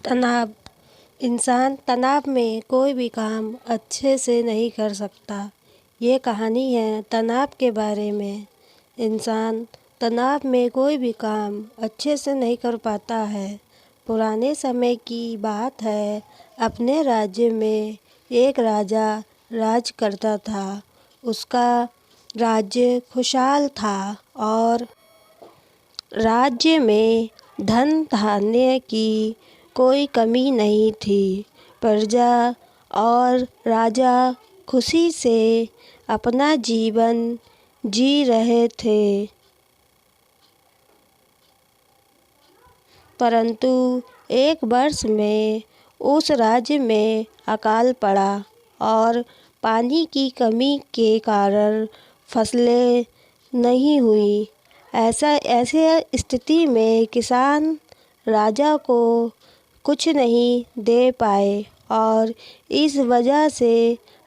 तनाव। इंसान तनाव में कोई भी काम अच्छे से नहीं कर सकता। ये कहानी है तनाव के बारे में। इंसान तनाव में कोई भी काम अच्छे से नहीं कर पाता है। पुराने समय की बात है। अपने राज्य में एक राजा राज करता था। उसका राज्य खुशहाल था और राज्य में धन धान्य की कोई कमी नहीं थी। प्रजा और राजा खुशी से अपना जीवन जी रहे थे। परंतु एक वर्ष में उस राज्य में अकाल पड़ा और पानी की कमी के कारण फसलें नहीं हुई। ऐसे स्थिति में किसान राजा को कुछ नहीं दे पाए और इस वजह से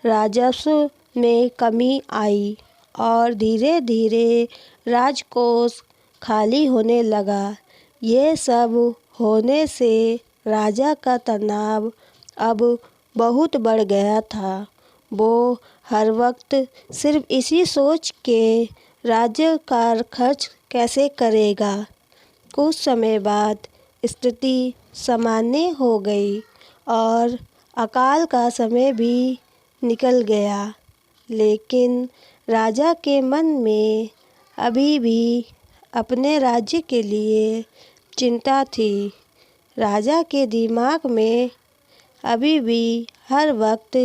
राजस्व में कमी आई और धीरे धीरे राजकोष खाली होने लगा। ये सब होने से राजा का तनाव अब बहुत बढ़ गया था। वो हर वक्त सिर्फ इसी सोच के राज्य का खर्च कैसे करेगा। कुछ समय बाद स्थिति सामान्य हो गई और अकाल का समय भी निकल गया। लेकिन राजा के मन में अभी भी अपने राज्य के लिए चिंता थी। राजा के दिमाग में अभी भी हर वक्त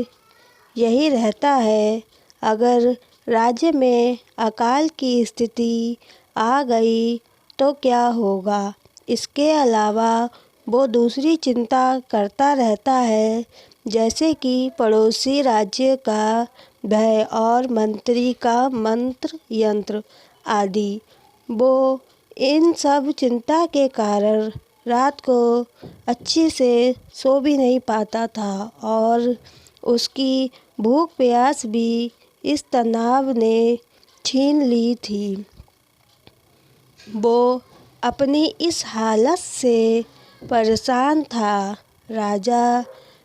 यही रहता है, अगर राज्य में अकाल की स्थिति आ गई तो क्या होगा। इसके अलावा वो दूसरी चिंता करता रहता है, जैसे कि पड़ोसी राज्य का भय और मंत्री का मंत्र यंत्र आदि। वो इन सब चिंता के कारण रात को अच्छे से सो भी नहीं पाता था और उसकी भूख प्यास भी इस तनाव ने छीन ली थी। वो अपनी इस हालत से परेशान था। राजा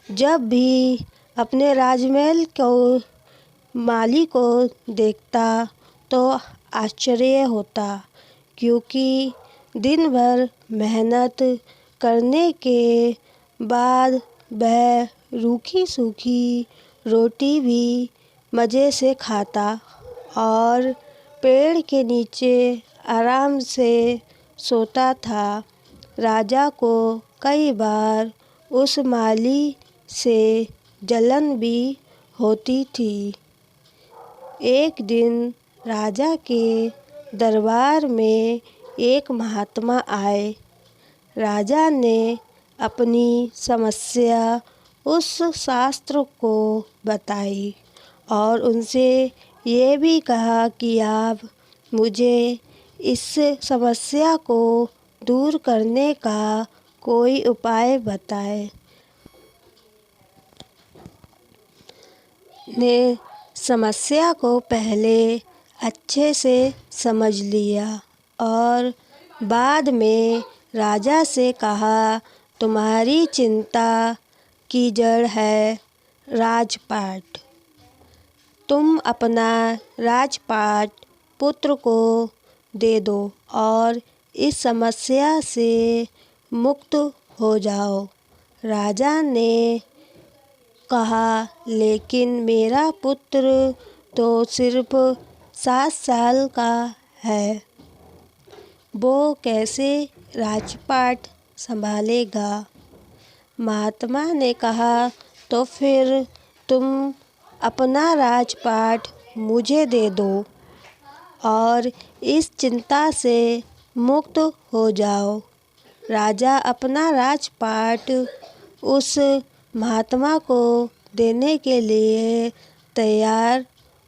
जब भी अपने राजमहल को माली को देखता तो आश्चर्य होता, क्योंकि दिन भर मेहनत करने के बाद वह रूखी सूखी रोटी भी मज़े से खाता और पेड़ के नीचे आराम से सोता था। राजा को कई बार उस माली से जलन भी होती थी। एक दिन राजा के दरबार में एक महात्मा आए। राजा ने अपनी समस्या उस शास्त्र को बताई और उनसे ये भी कहा कि आप मुझे इस समस्या को दूर करने का कोई उपाय बताएं। ने समस्या को पहले अच्छे से समझ लिया और बाद में राजा से कहा, तुम्हारी चिंता की जड़ है राजपाट। तुम अपना राजपाट पुत्र को दे दो और इस समस्या से मुक्त हो जाओ। राजा ने कहा, लेकिन मेरा पुत्र तो सिर्फ 7 साल का है, वो कैसे राजपाट संभालेगा। महात्मा ने कहा, तो फिर तुम अपना राजपाट मुझे दे दो और इस चिंता से मुक्त हो जाओ। राजा अपना राजपाट उस महात्मा को देने के लिए तैयार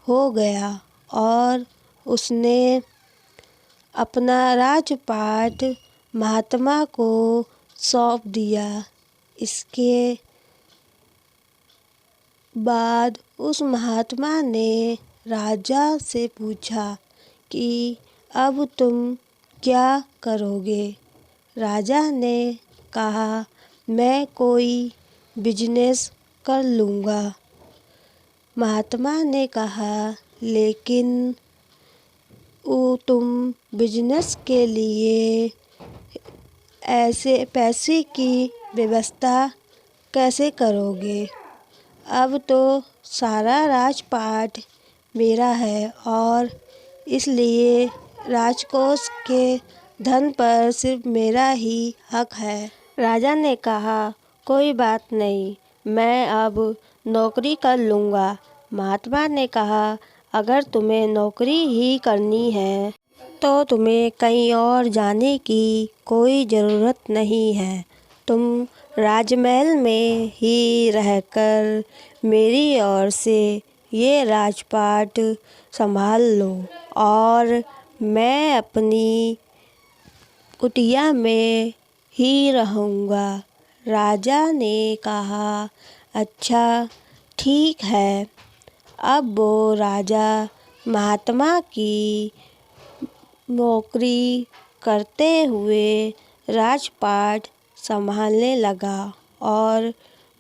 हो गया और उसने अपना राजपाट महात्मा को सौंप दिया। इसके बाद उस महात्मा ने राजा से पूछा कि अब तुम क्या करोगे। राजा ने कहा, मैं कोई बिजनेस कर लूँगा। महात्मा ने कहा, लेकिन तुम बिजनेस के लिए ऐसे पैसे की व्यवस्था कैसे करोगे? अब तो सारा राजपाट मेरा है और इसलिए राजकोष के धन पर सिर्फ मेरा ही हक है। राजा ने कहा, कोई बात नहीं, मैं अब नौकरी कर लूँगा। महात्मा ने कहा, अगर तुम्हें नौकरी ही करनी है तो तुम्हें कहीं और जाने की कोई ज़रूरत नहीं है। तुम राजमहल में ही रहकर मेरी ओर से ये राजपाट संभाल लो और मैं अपनी कुटिया में ही रहूँगा। राजा ने कहा, अच्छा ठीक है। अब वो राजा महात्मा की नौकरी करते हुए राजपाट संभालने लगा और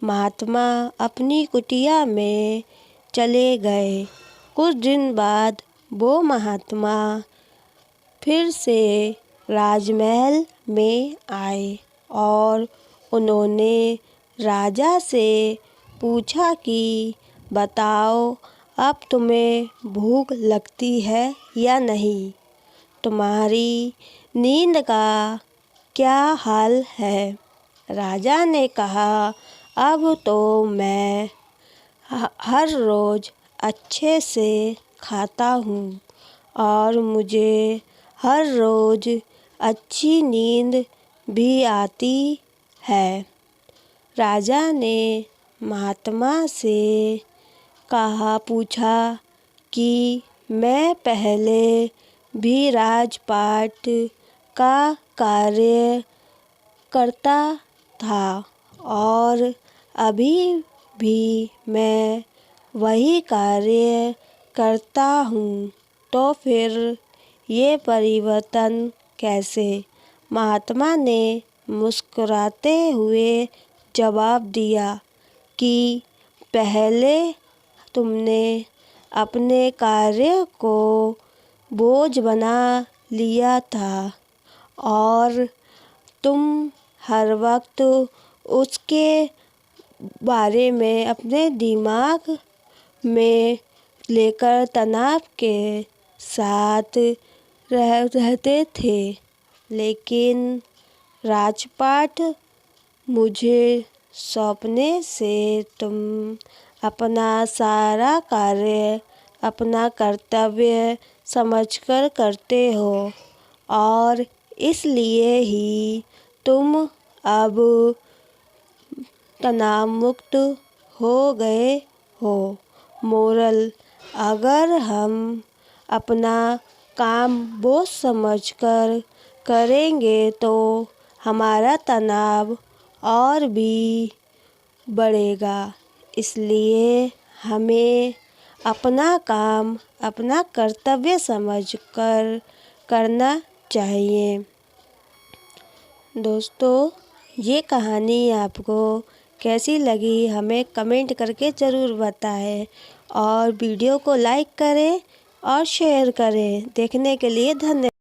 महात्मा अपनी कुटिया में चले गए। कुछ दिन बाद वो महात्मा फिर से राजमहल में आए और उन्होंने राजा से पूछा कि बताओ, अब तुम्हें भूख लगती है या नहीं? तुम्हारी नींद का क्या हाल है? राजा ने कहा, अब तो मैं हर रोज़ अच्छे से खाता हूँ और मुझे हर रोज़ अच्छी नींद भी आती है। राजा ने महात्मा से पूछा कि मैं पहले भी राजपाट का कार्य करता था और अभी भी मैं वही कार्य करता हूँ, तो फिर ये परिवर्तन कैसे? महात्मा ने मुस्कुराते हुए जवाब दिया कि पहले तुमने अपने कार्य को बोझ बना लिया था और तुम हर वक्त उसके बारे में अपने दिमाग में लेकर तनाव के साथ रहते थे। लेकिन राजपाट मुझे सौंपने से तुम अपना सारा कार्य अपना कर्तव्य समझकर करते हो और इसलिए ही तुम अब तनाव मुक्त हो गए हो। मोरल: अगर हम अपना काम बोझ समझकर करेंगे तो हमारा तनाव और भी बढ़ेगा। इसलिए हमें अपना काम अपना कर्तव्य समझकर करना चाहिए। दोस्तों, ये कहानी आपको कैसी लगी हमें कमेंट करके ज़रूर बताएं और वीडियो को लाइक करें और शेयर करें। देखने के लिए धन्यवाद।